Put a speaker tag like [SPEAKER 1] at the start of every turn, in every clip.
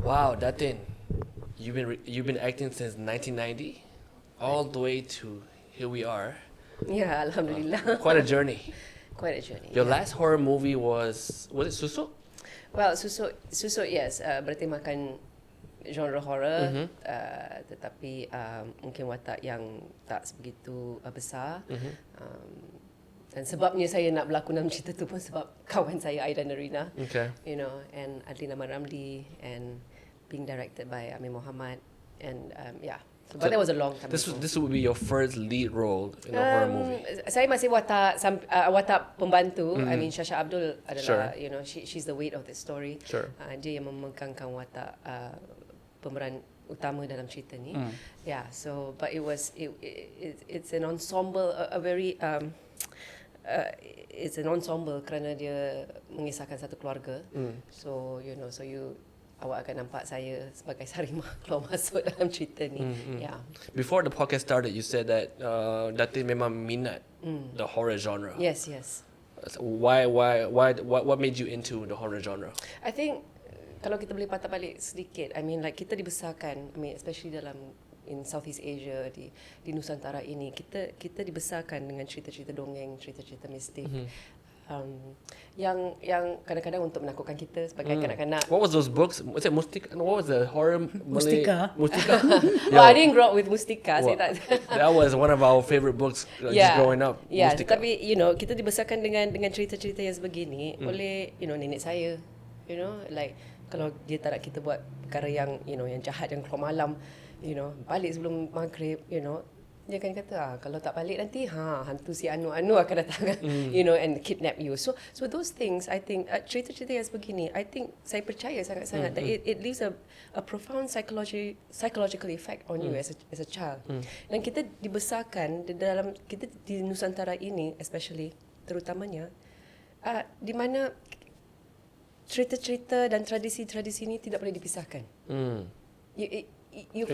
[SPEAKER 1] Wow, Datin, you've been acting since 1990, all the way to here we are.
[SPEAKER 2] Yeah, Alhamdulillah.
[SPEAKER 1] Quite a journey.
[SPEAKER 2] Quite a journey.
[SPEAKER 1] Your
[SPEAKER 2] yeah.
[SPEAKER 1] last horror movie was it Susuk?
[SPEAKER 2] Well, susuk yes, berarti makan genre horror, tetapi mungkin watak yang tak sebegitu besar. Dan sebabnya saya nak berlakon dalam cerita tu pun sebab kawan saya Aidan Narina.
[SPEAKER 1] Okay.
[SPEAKER 2] You know, and Adlina Maramli, and being directed by Amir Muhammad, and yeah. But that was a long time ago.
[SPEAKER 1] This would be your first lead role in a horror movie.
[SPEAKER 2] Saya masih watak pembantu. I mean, Shasha Abdul adalah, you know, she's the weight of the story.
[SPEAKER 1] Sure.
[SPEAKER 2] Dia yang memegangkan watak pemeran utama dalam cerita ni. Yeah. So, but it's an ensemble, a very it's an ensemble kerana dia mengisahkan satu keluarga. So you know, awak akan nampak saya sebagai Sarimah keluar masuk dalam cerita ni. Yeah.
[SPEAKER 1] Before the podcast started, you said that Datin memang minat the horror genre.
[SPEAKER 2] Yes.
[SPEAKER 1] So what made you into the horror genre?
[SPEAKER 2] I think kalau kita boleh patah balik sedikit, I mean like kita dibesarkan, I mean especially in Southeast Asia, di Nusantara ini, kita dibesarkan dengan cerita-cerita dongeng, cerita-cerita mistik. Yang kadang-kadang untuk menakutkan kita sebagai kanak-kanak.
[SPEAKER 1] What was those books? Was it Mustika? What was the horror Malay?
[SPEAKER 3] Mustika.
[SPEAKER 2] Well, I didn't grow up with Mustika.
[SPEAKER 1] That was one of our favorite books just growing up.
[SPEAKER 2] Yeah,
[SPEAKER 1] Mustika.
[SPEAKER 2] tapi you know, kita dibesarkan dengan cerita-cerita yang sebegini oleh, you know, nenek saya. You know, like kalau dia tak nak kita buat perkara yang, you know, yang jahat, yang keluar malam, you know, balik sebelum maghrib, you know, dia akan kata, kalau tak balik nanti hantu si Anu akan datang, you know, and kidnap you. So those things, I think cerita-cerita yang sebegini, I think saya percaya sangat-sangat that it leaves a profound psychological effect on you as a child. Dan kita dibesarkan kita di Nusantara ini, especially terutamanya, di mana cerita-cerita dan tradisi-tradisi ini tidak boleh dipisahkan.
[SPEAKER 1] It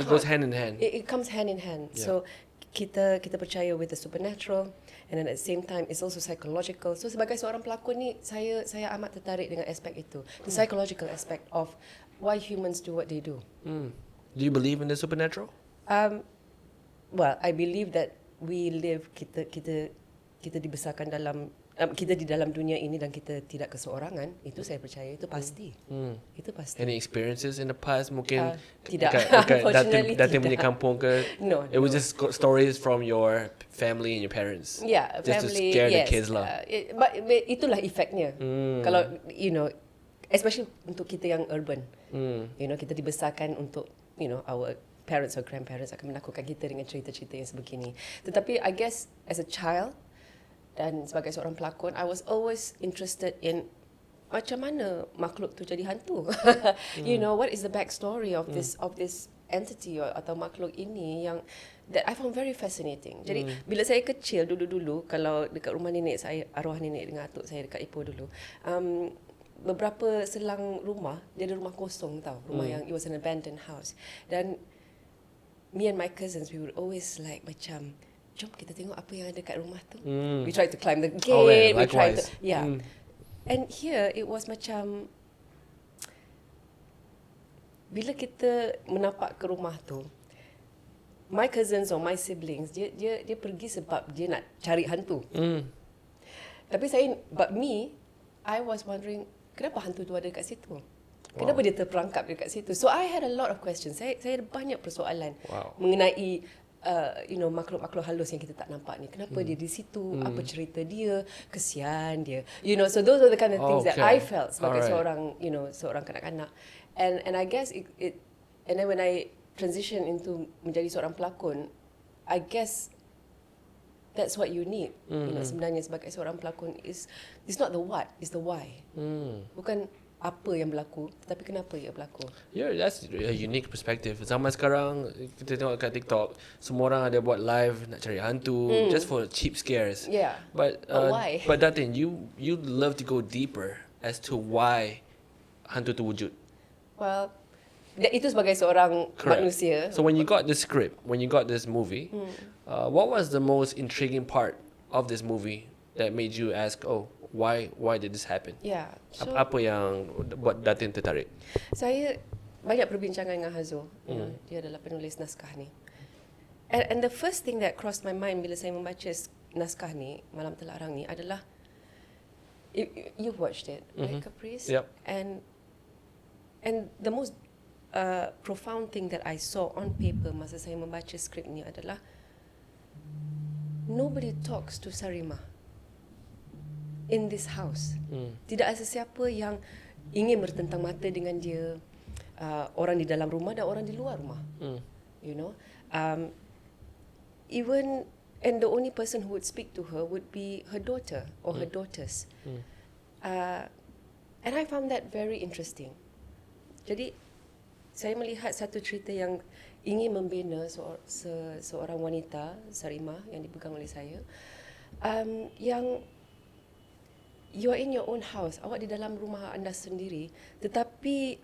[SPEAKER 1] goes hand in hand.
[SPEAKER 2] It comes hand in hand. Yeah. So kita percaya with the supernatural, and then at the same time it's also psychological. So sebagai seorang pelakon ni, saya amat tertarik dengan aspek itu, the psychological aspect of why humans do what they do.
[SPEAKER 1] Do you believe in the supernatural?
[SPEAKER 2] Well, I believe that kita dibesarkan dalam kita di dalam dunia ini dan kita tidak keseorangan. Itu saya percaya, itu pasti. Itu pasti.
[SPEAKER 1] Any experiences in the past mungkin
[SPEAKER 2] tidak.
[SPEAKER 1] Unfortunately Datin punya kampung ke?
[SPEAKER 2] No.
[SPEAKER 1] It was just stories from your family and your parents.
[SPEAKER 2] Yeah,
[SPEAKER 1] just
[SPEAKER 2] family.
[SPEAKER 1] To scare the
[SPEAKER 2] yes.
[SPEAKER 1] kids lah.
[SPEAKER 2] But itulah efeknya. Kalau you know, especially untuk kita yang urban. You know, kita dibesarkan untuk, you know, our parents or grandparents akan menakutkan kita dengan cerita-cerita yang sebegini. Tetapi I guess as a child dan sebagai seorang pelakon, I was always interested in macam mana makhluk tu jadi hantu. You know, what is the backstory of this entity atau makhluk ini yang that I found very fascinating. Jadi bila saya kecil dulu kalau dekat rumah nenek saya, arwah nenek dengan atuk saya dekat Ipoh dulu, beberapa selang rumah dia ada rumah kosong tau, rumah yang it was an abandoned house. Dan me and my cousins, we would always like macam, jom kita tengok apa yang ada kat rumah tu. We tried to climb the gate. We tried to, and here it was macam, bila kita menapak ke rumah tu, my cousins or my siblings, dia pergi sebab dia nak cari hantu. Tapi but me, I was wondering, kenapa hantu tu ada kat situ? Kenapa dia terperangkap dekat situ? So I had a lot of questions. Saya ada banyak persoalan mengenai you know, makhluk-makhluk halus yang kita tak nampak ni. Kenapa dia di situ? Apa cerita dia? Kesian dia. You know, so those were the kind of things that I felt sebagai seorang, you know, seorang kanak-kanak. And I guess it and then when I transition into menjadi seorang pelakon, I guess that's what you need. You know, sebenarnya sebagai seorang pelakon it's not the what, it's the why. Bukan apa yang berlaku, tetapi kenapa ia berlaku.
[SPEAKER 1] Yeah, that's a unique perspective. Zaman sekarang kita tengok kat TikTok, semua orang ada buat live nak cari hantu just for cheap scares.
[SPEAKER 2] Yeah.
[SPEAKER 1] But
[SPEAKER 2] why?
[SPEAKER 1] But that thing, you love to go deeper as to why hantu tu wujud.
[SPEAKER 2] Well, itu sebagai seorang manusia.
[SPEAKER 1] So when you got this script, when you got this movie, what was the most intriguing part of this movie that made you ask, oh, why did this happen?
[SPEAKER 2] Yeah. So,
[SPEAKER 1] apa yang buat Datin tertarik?
[SPEAKER 2] Saya banyak perbincangan dengan Hazo. Dia adalah penulis naskah ni. And the first thing that crossed my mind bila saya membaca naskah ni, Malam Terlarang ni adalah, you've watched it, right, Caprice?
[SPEAKER 1] Yep.
[SPEAKER 2] And the most profound thing that I saw on paper masa saya membaca skrip ni adalah nobody talks to Sarima in this house. Tidak ada sesiapa yang ingin bertentang mata dengan dia, orang di dalam rumah dan orang di luar rumah. You know, even, and the only person who would speak to her would be her daughter or her daughters. And I found that very interesting. Jadi saya melihat satu cerita yang ingin membina seorang wanita, Sarima, yang dipegang oleh saya, yang you are in your own house, awak di dalam rumah anda sendiri, tetapi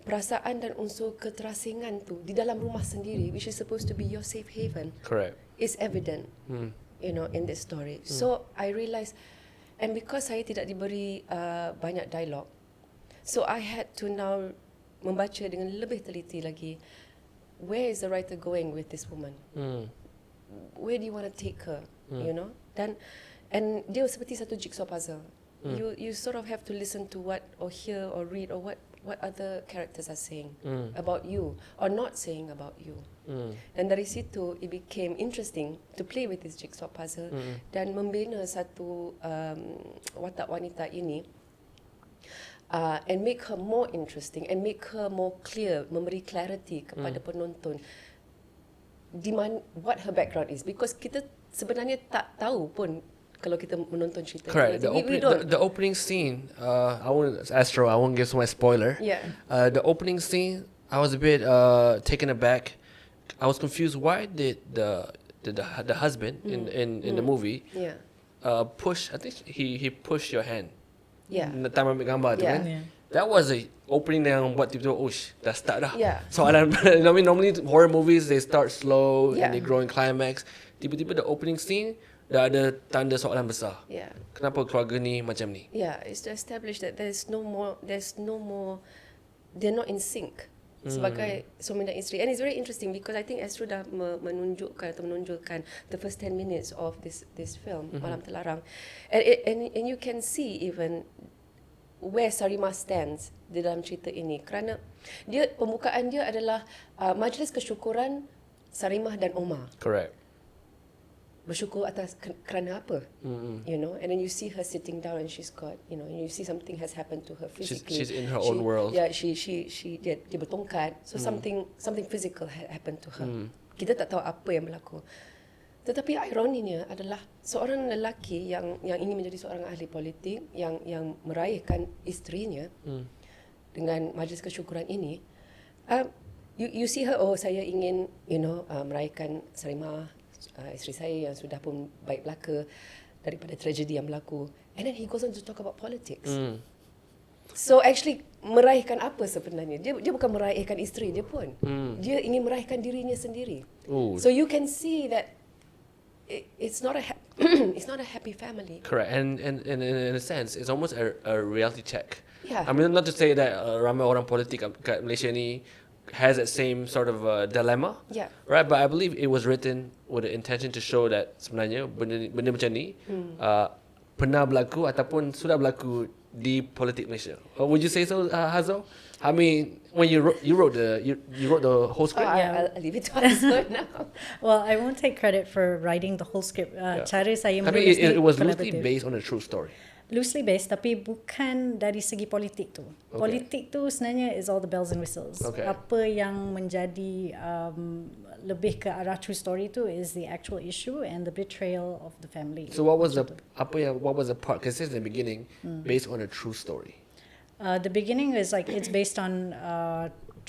[SPEAKER 2] perasaan dan unsur keterasingan tu di dalam rumah sendiri, which is supposed to be your safe haven,
[SPEAKER 1] Correct.
[SPEAKER 2] is evident, you know, in this story. So I realised, and because saya tidak diberi banyak dialog, so I had to now membaca dengan lebih teliti lagi, where is the writer going with this woman? Where do you want to take her? You know, and dia seperti satu jigsaw puzzle. You sort of have to listen to what, or hear, or read, or what other characters are saying about you, or not saying about you. Dan dari situ it became interesting to play with this jigsaw puzzle dan membina satu watak wanita ini, and make her more interesting and make her more clear, memberi clarity kepada penonton di mana what her background is, because kita sebenarnya tak tahu pun kalau kita menonton cerita.
[SPEAKER 1] Correct. The opening scene, I won't give so much spoiler.
[SPEAKER 2] Yeah.
[SPEAKER 1] The opening scene, I was a bit taken aback. I was confused. Why did the husband in the movie push? I think he pushed your hand.
[SPEAKER 2] Yeah.
[SPEAKER 1] Time ambil gambar tu kan.
[SPEAKER 3] Yeah.
[SPEAKER 1] That was a opening yang buat tiba-tiba, dah start dah.
[SPEAKER 2] Yeah.
[SPEAKER 1] Soalan, I mean, normally horror movies they start slow
[SPEAKER 2] Yeah.
[SPEAKER 1] and they grow in climax. Tiba-tiba the opening scene dah ada tanda soalan besar.
[SPEAKER 2] Yeah.
[SPEAKER 1] Kenapa keluarga ni macam ni?
[SPEAKER 2] Yeah, it's to establish that there's no more, they're not in sync sebagai suami dan isteri. And it's very interesting because I think Astro dah menunjukkan the first 10 minutes of this film, Malam Terlarang. And you can see even where Sarima stands di dalam cerita ini, kerana pembukaan dia adalah majlis kesyukuran Sarimah dan Omar.
[SPEAKER 1] Correct.
[SPEAKER 2] Bersyukur atas kerana apa, you know, and then you see her sitting down and she's got, you know, and you see something has happened to her physically.
[SPEAKER 1] She's in her own world.
[SPEAKER 2] Yeah, dia bertongkat, so something physical happened to her. Kita tak tahu apa yang berlaku. Tetapi ironinya adalah seorang lelaki yang ingin menjadi seorang ahli politik, yang meraihkan isterinya dengan majlis kesyukuran ini. You see her, saya ingin, you know, meraihkan Sarimah, isteri saya yang sudah pun baik belaka daripada tragedi yang berlaku, and then he goes on to talk about politics. So actually meraihkan apa sebenarnya? Dia bukan meraihkan isteri dia pun. Dia ingin meraihkan dirinya sendiri. So you can see that it's not a it's not a happy family.
[SPEAKER 1] Correct. And in a sense, it's almost a reality check.
[SPEAKER 2] Yeah.
[SPEAKER 1] I mean, not to say that ramai orang politik kat Malaysia ni has that same sort of dilemma.
[SPEAKER 2] Yeah.
[SPEAKER 1] Right, but I believe it was written with the intention to show that sebenarnya benda macam ni pernah berlaku ataupun sudah berlaku di politik Malaysia. Would you say so, Hazo? I mean, when you wrote the whole script.
[SPEAKER 2] I'll leave it to Hazo now.
[SPEAKER 3] Well, I won't take credit for writing the whole script. Cara saya
[SPEAKER 1] Tapi
[SPEAKER 3] menulis
[SPEAKER 1] it
[SPEAKER 3] ni
[SPEAKER 1] was loosely
[SPEAKER 3] collaborative.
[SPEAKER 1] based on a true story.
[SPEAKER 3] Loosely based, tapi bukan dari segi politik tu.
[SPEAKER 1] Okay.
[SPEAKER 3] Politik tu sebenarnya is all the bells and whistles.
[SPEAKER 1] Okay.
[SPEAKER 3] Apa yang menjadi lebih ke arah true story tu is the actual issue and the betrayal of the family.
[SPEAKER 1] So what was the part? Because it's in the beginning based on a true story.
[SPEAKER 3] The beginning is like it's based on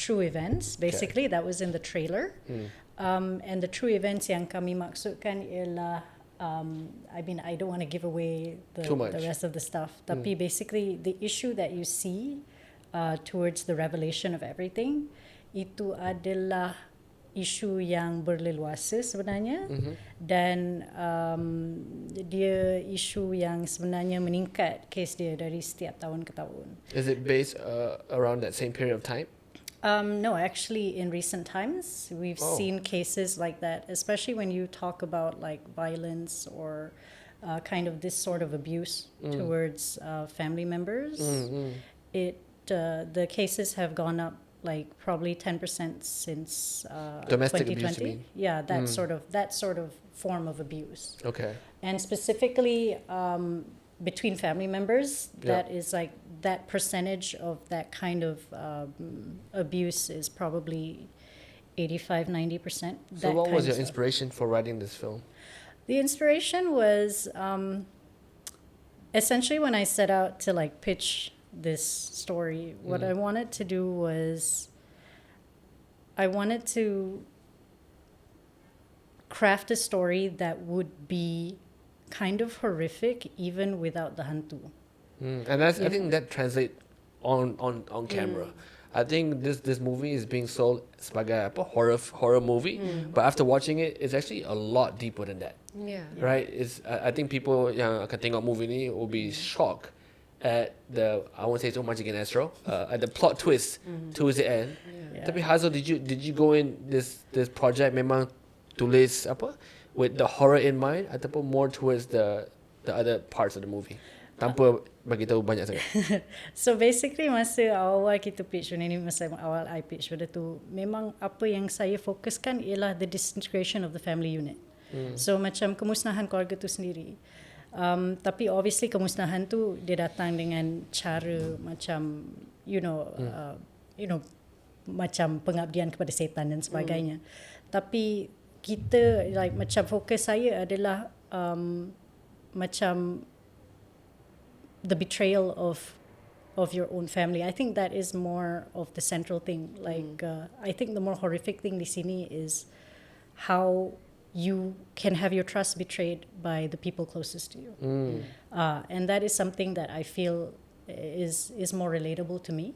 [SPEAKER 3] true events. Basically, that was in the trailer. And the true events yang kami maksudkan ialah I mean, I don't want to give away the rest of the stuff. Tapi basically, the issue that you see towards the revelation of everything, itu adalah isu yang berleluasa sebenarnya, dan dia isu yang sebenarnya meningkat kes dia dari setiap tahun ke tahun.
[SPEAKER 1] Is it based around that same period of time?
[SPEAKER 3] No, actually, in recent times, we've seen cases like that, especially when you talk about like violence or kind of this sort of abuse towards family members. The cases have gone up like probably 10% since
[SPEAKER 1] Domestic
[SPEAKER 3] 2020.
[SPEAKER 1] abuse, you mean?
[SPEAKER 3] Yeah, that sort of form of abuse.
[SPEAKER 1] Okay.
[SPEAKER 3] And specifically between family members,
[SPEAKER 1] Yeah.
[SPEAKER 3] that is like that percentage of that kind of abuse is probably 85-90%.
[SPEAKER 1] So what was your inspiration for writing this film?
[SPEAKER 3] The inspiration was essentially when I set out to like pitch this story, what I wanted to do was I wanted to craft a story that would be kind of horrific even without the hantu.
[SPEAKER 1] And I think that translates on camera. I think this movie is being sold sebagai horror movie, but after watching it, it's actually a lot deeper than that.
[SPEAKER 2] Yeah.
[SPEAKER 1] Right? I think people yang akan tengok movie ni will be shocked at the, I won't say so much again Astro, at the plot twist towards the end.
[SPEAKER 3] Yeah.
[SPEAKER 1] Tapi Hazel, did you go in this project memang tulis apa with the horror in mind ataupun more towards the other parts of the movie? Tanpa bagi tahu banyak sangat.
[SPEAKER 3] So basically masa awal kita pitch benda ni, masa awal I pitch benda tu, memang apa yang saya fokuskan ialah the disintegration of the family unit. So macam kemusnahan keluarga tu sendiri. Tapi obviously kemusnahan tu dia datang dengan cara macam you know macam pengabdian kepada setan dan sebagainya. Tapi kita like macam fokus saya adalah macam the betrayal of your own family. I think that is more of the central thing. Like I think the more horrific thing di sini is how you can have your trust betrayed by the people closest to you. And that is something that I feel is more relatable to me.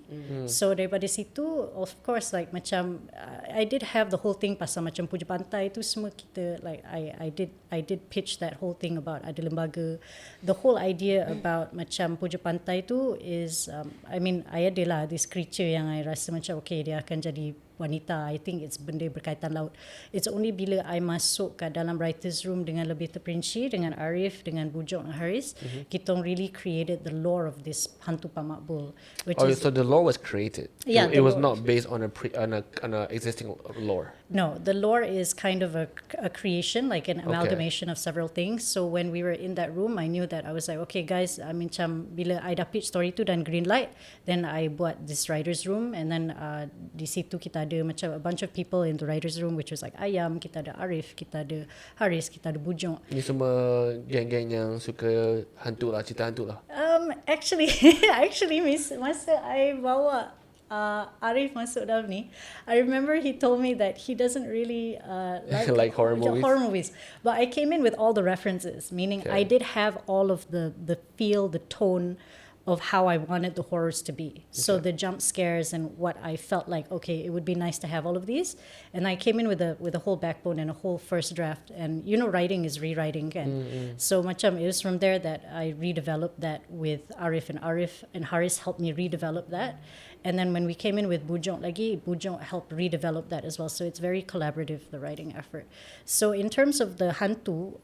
[SPEAKER 3] So daripada situ, of course, like macam I did have the whole thing pasal macam puja pantai tu semua kita like I did pitch that whole thing about ada lembaga. The whole idea about macam puja pantai tu is I mean I adalah this creature yang I rasa macam okay dia akan jadi wanita. I think it's benda berkaitan laut. It's only bila I masuk ke dalam writer's room dengan lebih terperinci dengan Arif, dengan Bujok dan Haris, kita really created the lore of this hantu Pak Makbul.
[SPEAKER 1] So the lore was created.
[SPEAKER 3] Yeah,
[SPEAKER 1] it was not based on a existing lore.
[SPEAKER 3] No, the lore is kind of a creation, like an amalgamation of several things. So when we were in that room, I knew that I was like, okay guys, I mean macam bila I dah pitch story tu dan green light, then I buat this writer's room, and then di situ kita ada macam a bunch of people in the writer's room, which was like Ayam, kita ada Arif, kita ada Haris, kita ada Bujok.
[SPEAKER 1] Ni semua geng-geng yang suka hantu lah, cerita hantu lah.
[SPEAKER 3] Actually masa I bawa Arif masuk dalam ni, I remember he told me that he doesn't really
[SPEAKER 1] like horror movies.
[SPEAKER 3] But I came in with all the references, meaning I did have all of the feel, the tone of how I wanted the horrors to be. So the jump scares and what I felt like, okay, it would be nice to have all of these. And I came in with a whole backbone and a whole first draft. And you know, writing is rewriting again. So macam it was from there that I redeveloped that with Arif, and Haris helped me redevelop that. And then when we came in with Bujok lagi, Bujok helped redevelop that as well. So it's very collaborative, the writing effort. So in terms of the hantu,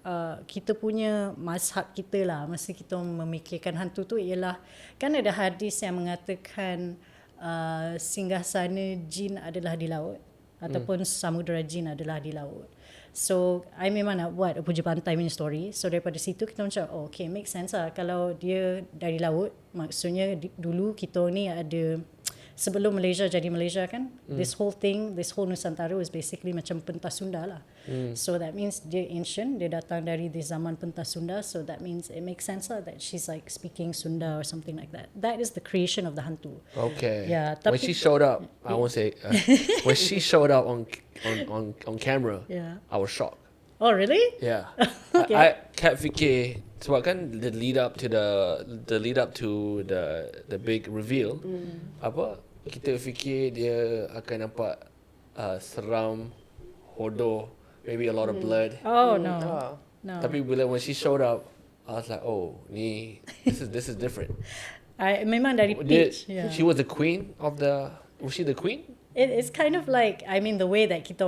[SPEAKER 3] kita punya mazhab kita lah, masa kita memikirkan hantu tu ialah, kan ada hadis yang mengatakan singgahsana jin adalah di laut, ataupun samudera jin adalah di laut. So I memang nak buat a puja pantai punya story. So daripada situ kita macam okay, make sense lah. Kalau dia dari laut, maksudnya dulu kita ni ada, sebelum Malaysia jadi Malaysia kan, this whole Nusantara was basically macam pentas Sunda lah. So that means dia ancient, dia datang dari the zaman pentas Sunda. So that means it makes sense lah that she's like speaking Sunda or something like that. That is the creation of the hantu.
[SPEAKER 1] Okay.
[SPEAKER 3] Yeah.
[SPEAKER 1] When she showed up, I won't say when she showed up on camera, I was shocked.
[SPEAKER 3] Oh really?
[SPEAKER 1] Yeah.
[SPEAKER 3] Okay.
[SPEAKER 1] I kept fikir sebab kan the lead up to the big reveal, apa kita fikir dia akan nampak seram, hodoh, maybe a lot of blood.
[SPEAKER 3] Oh no.
[SPEAKER 2] Oh.
[SPEAKER 3] No.
[SPEAKER 1] Tapi bila when she showed up, I was like, oh, this is different.
[SPEAKER 3] I memang dari pitch. Yeah.
[SPEAKER 1] She was the queen of the. Was she the queen?
[SPEAKER 3] It's kind of like, I mean, the way that kita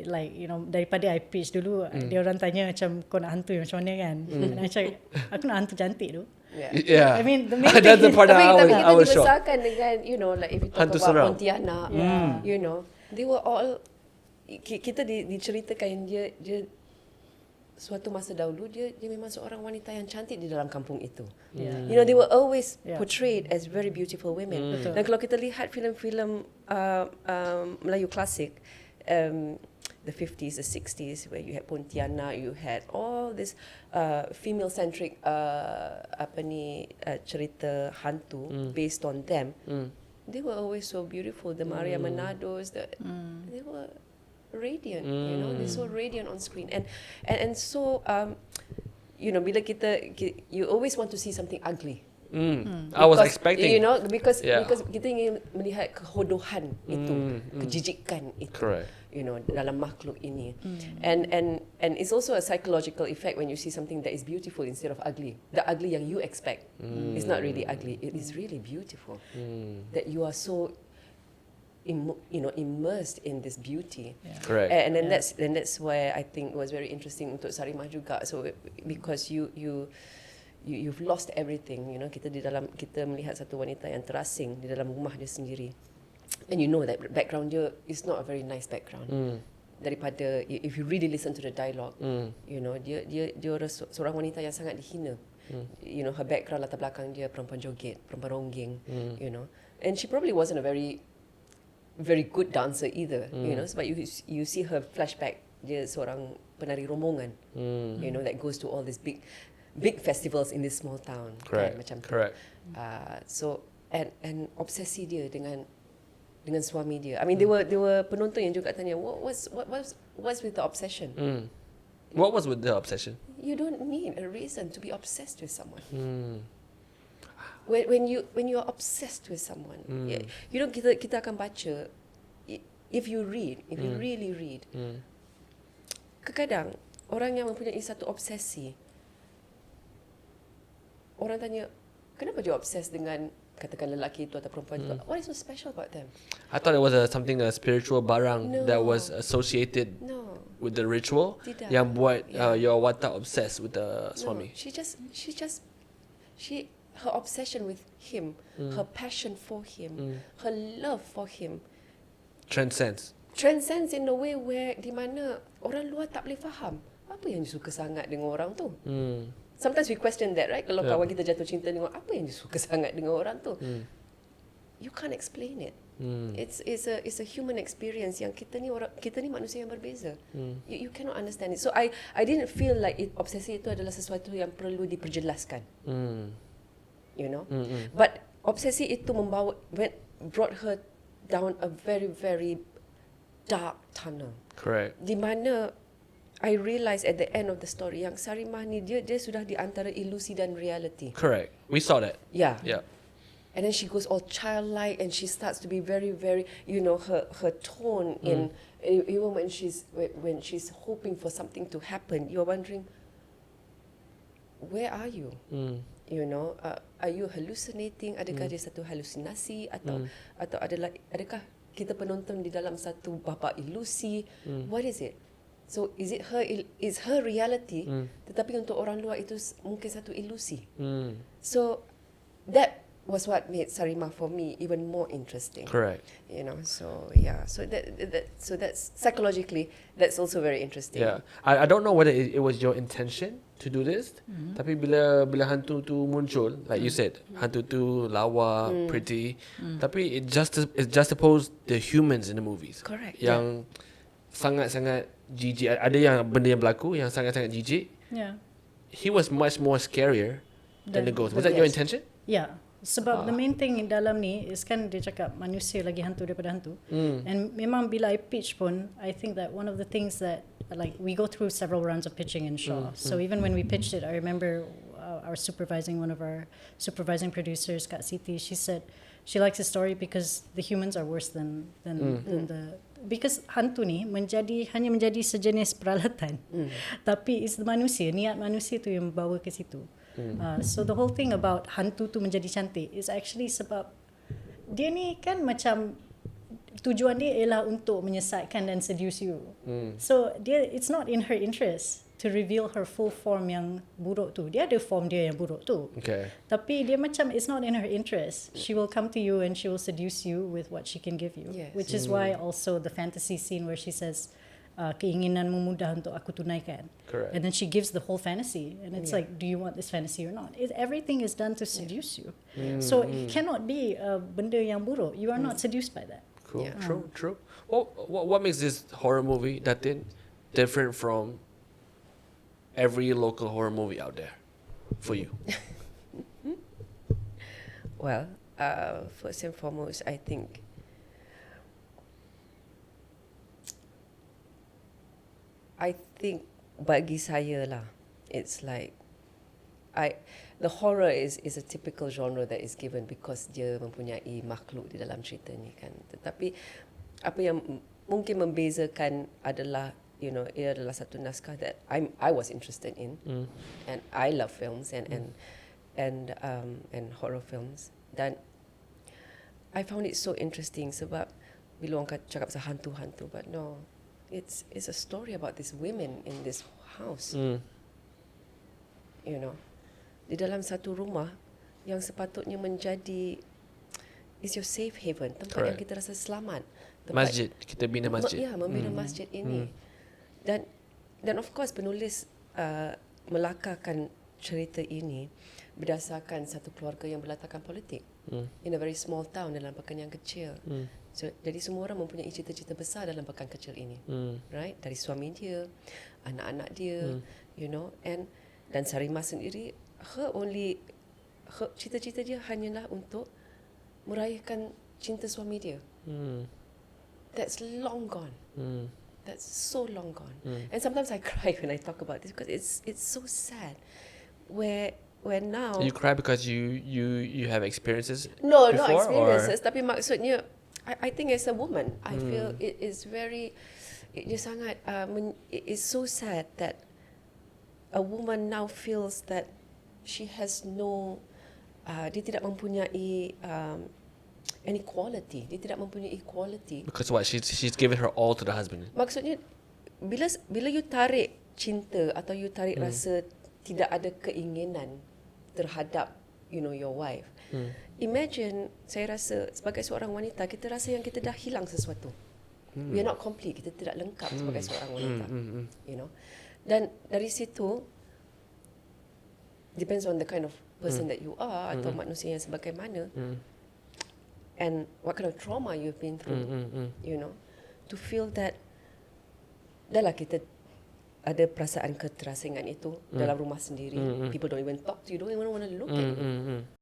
[SPEAKER 3] like, you know, daripada I pitch dulu, dia orang tanya macam kau nak hantu macam mana kan? And I cakap, aku nak hantu cantik tu.
[SPEAKER 1] Yeah.
[SPEAKER 3] I mean, the main
[SPEAKER 1] That's the
[SPEAKER 3] thing-
[SPEAKER 1] part that
[SPEAKER 2] Tapi
[SPEAKER 1] I
[SPEAKER 2] kita
[SPEAKER 1] was shocked.
[SPEAKER 2] dibesarkan dengan, you know, like if you talk
[SPEAKER 1] Hantu
[SPEAKER 2] about
[SPEAKER 1] seram.
[SPEAKER 2] Pontianak, you know, they were all, kita diceritakan dia suatu masa dahulu dia memang seorang wanita yang cantik di dalam kampung itu. You know, they were always portrayed as very beautiful women. Dan kalau kita lihat filem-filem Melayu klasik, the 50s, the 60s, where you had Pontianak, you had all this female-centric cerita hantu based on them. They were always so beautiful. The Maria Manados, they were radiant, you know, they're so radiant on screen, and so you know, bila you always want to see something ugly.
[SPEAKER 1] I was expecting,
[SPEAKER 2] you know, because kita ingin melihat kehodohan itu, kejijikan itu.
[SPEAKER 1] Correct.
[SPEAKER 2] You know, dalam makhluk ini. And it's also a psychological effect when you see something that is beautiful instead of ugly. The ugly yang you expect is not really ugly. It is really beautiful. That you are so immersed in this beauty.
[SPEAKER 1] Correct.
[SPEAKER 2] And then that's where I think it was very interesting untuk Sarimah juga. So because you've lost everything, you know, kita melihat satu wanita yang terasing di dalam rumah dia sendiri. And you know that background dia is not a very nice background. Daripada if you really listen to the dialogue, you know, dia seorang wanita yang sangat dihina. You know, her background, latar belakang dia perempuan joget, perempuan ronggeng, you know. And she probably wasn't a very good dancer either, you know, sebab you see her flashback, dia seorang penari rombongan, you know, that goes to all these big festivals in this small town.
[SPEAKER 1] Correct.
[SPEAKER 2] Kan, macam tu.
[SPEAKER 1] Correct.
[SPEAKER 2] So and obsesi dia dengan suami dia. I mean, there were penonton yang juga tanya, what's with the obsession?
[SPEAKER 1] What was with the obsession?
[SPEAKER 2] You don't need a reason to be obsessed with someone. When you're obsessed with someone, you know, kita akan baca, if you really read, kadang orang yang mempunyai satu obsesi, orang tanya, kenapa dia obses dengan katakan lelaki itu atau perempuan itu? What is so special about them?
[SPEAKER 1] I thought it was something spiritual barang that was associated with the ritual.
[SPEAKER 2] Tidak.
[SPEAKER 1] Yang buat your watak obsessed with the suami.
[SPEAKER 2] Her obsession with him, her passion for him, her love for him
[SPEAKER 1] Transcends
[SPEAKER 2] in a way where di mana orang luar tak boleh faham apa yang dia suka sangat dengan orang tu. Sometimes we question that, right? Kalau kawan kita jatuh cinta dengan apa yang dia suka sangat dengan orang tu, you can't explain it. It's a human experience yang kita ni manusia yang berbeza. You cannot understand it. So I didn't feel like obsesi itu adalah sesuatu yang perlu diperjelaskan. You know, but obsesi itu brought her down a very very dark tunnel.
[SPEAKER 1] correct.
[SPEAKER 2] Di mana I realised at the end of the story yang Sarimah ni dia sudah di antara ilusi dan reality.
[SPEAKER 1] Correct. We saw that.
[SPEAKER 2] Yeah.
[SPEAKER 1] Yeah.
[SPEAKER 2] And then she goes all childlike and she starts to be very, very, you know, her tone in even when she's hoping for something to happen, you're wondering, where are you? You know, are you hallucinating? Adakah dia satu halusinasi atau adakah kita penonton di dalam satu babak ilusi? What is it? So is her reality? Tetapi untuk orang luar itu mungkin satu ilusi. So that was what made Sarimah for me even more interesting.
[SPEAKER 1] Correct.
[SPEAKER 2] You know, so yeah, so that's psychologically that's also very interesting.
[SPEAKER 1] Yeah, I don't know whether it was your intention to do this, tapi bila hantu tu muncul, like you said, hantu tu lawa, pretty, tapi it just opposed the humans in the movies.
[SPEAKER 2] Correct.
[SPEAKER 1] Yang sangat-sangat jijik. Ada yang benda yang berlaku yang sangat-sangat jijik.
[SPEAKER 3] Yeah.
[SPEAKER 1] He was much more scarier than the ghost. Was that
[SPEAKER 2] Yes.
[SPEAKER 1] your intention?
[SPEAKER 3] Yeah. Sebab the main thing in dalam ni is kan dia cakap manusia lagi hantu daripada hantu. And memang bila I pitch pun, I think that one of the things that like we go through several rounds of pitching in Shaw. So even when we pitched it, I remember one of our supervising producers, Kak Siti, she said she likes the story because the humans are worse than the because hantu ni hanya menjadi sejenis peralatan. Tapi it's the manusia, niat manusia tu yang bawa ke situ. So the whole thing about hantu tu menjadi cantik is actually sebab dia ni kan macam tujuan dia ialah untuk menyesatkan dan seduce you. So it's not in her interest to reveal her full form yang buruk tu. Dia ada form dia yang buruk tu.
[SPEAKER 1] Okay.
[SPEAKER 3] Tapi dia macam it's not in her interest. She will come to you and she will seduce you with what she can give you.
[SPEAKER 2] Yes.
[SPEAKER 3] Which is why also the fantasy scene where she says keinginanmu mudah untuk aku tunaikan.
[SPEAKER 1] Correct.
[SPEAKER 3] And then she gives the whole fantasy and it's like, do you want this fantasy or not? Everything is done to seduce you. So it cannot be a benda yang buruk. You are not seduced by that.
[SPEAKER 1] Cool.
[SPEAKER 2] Yeah.
[SPEAKER 1] True. What makes this horror movie different from every local horror movie out there for you?
[SPEAKER 2] Well, first and foremost, I think bagi saya lah, it's like the horror is a typical genre that is given because dia mempunyai makhluk di dalam cerita ni kan. Tetapi apa yang mungkin membezakan adalah ia adalah satu naskah that I was interested in, and I love films and horror films, dan I found it so interesting sebab bila orang cakap pasal hantu-hantu, but no, it's a story about these women in this house, di dalam satu rumah yang sepatutnya menjadi is your safe haven, tempat yang kita rasa selamat,
[SPEAKER 1] Masjid, kita bina masjid.
[SPEAKER 2] Membina masjid ini. Dan of course penulis melakarkan cerita ini berdasarkan satu keluarga yang berlatarkan politik in a very small town, dalam pekan yang kecil. So, jadi semua orang mempunyai cita-cita besar dalam pekan kecil ini, right? Dari suami dia, anak-anak dia, dan Sarimah sendiri, her cita-cita dia hanyalah untuk meraihkan cinta suami dia. That's long gone. That's so long gone. And sometimes I cry when I talk about this because it's so sad. Where now
[SPEAKER 1] You cry because you have experiences
[SPEAKER 2] no,
[SPEAKER 1] before,
[SPEAKER 2] not experiences,
[SPEAKER 1] or?
[SPEAKER 2] tapi maksudnya I think as a woman I feel it is very dia sangat it is so sad that a woman now feels that she has no dia tidak mempunyai any quality. Dia tidak mempunyai equality.
[SPEAKER 1] Because what, she's given her all to the husband.
[SPEAKER 2] Maksudnya bila you tarik cinta atau you tarik rasa tidak ada keinginan terhadap your wife. Imagine, saya rasa sebagai seorang wanita kita rasa yang kita dah hilang sesuatu. We are not complete, kita tidak lengkap sebagai seorang wanita. Dan dari situ depends on the kind of person that you are atau manusia yang sebagaimana. And what kind of trauma you've been through, to feel that dah lah kita ada perasaan keterasingan itu dalam rumah sendiri. People don't even talk to you, don't even want to look at you.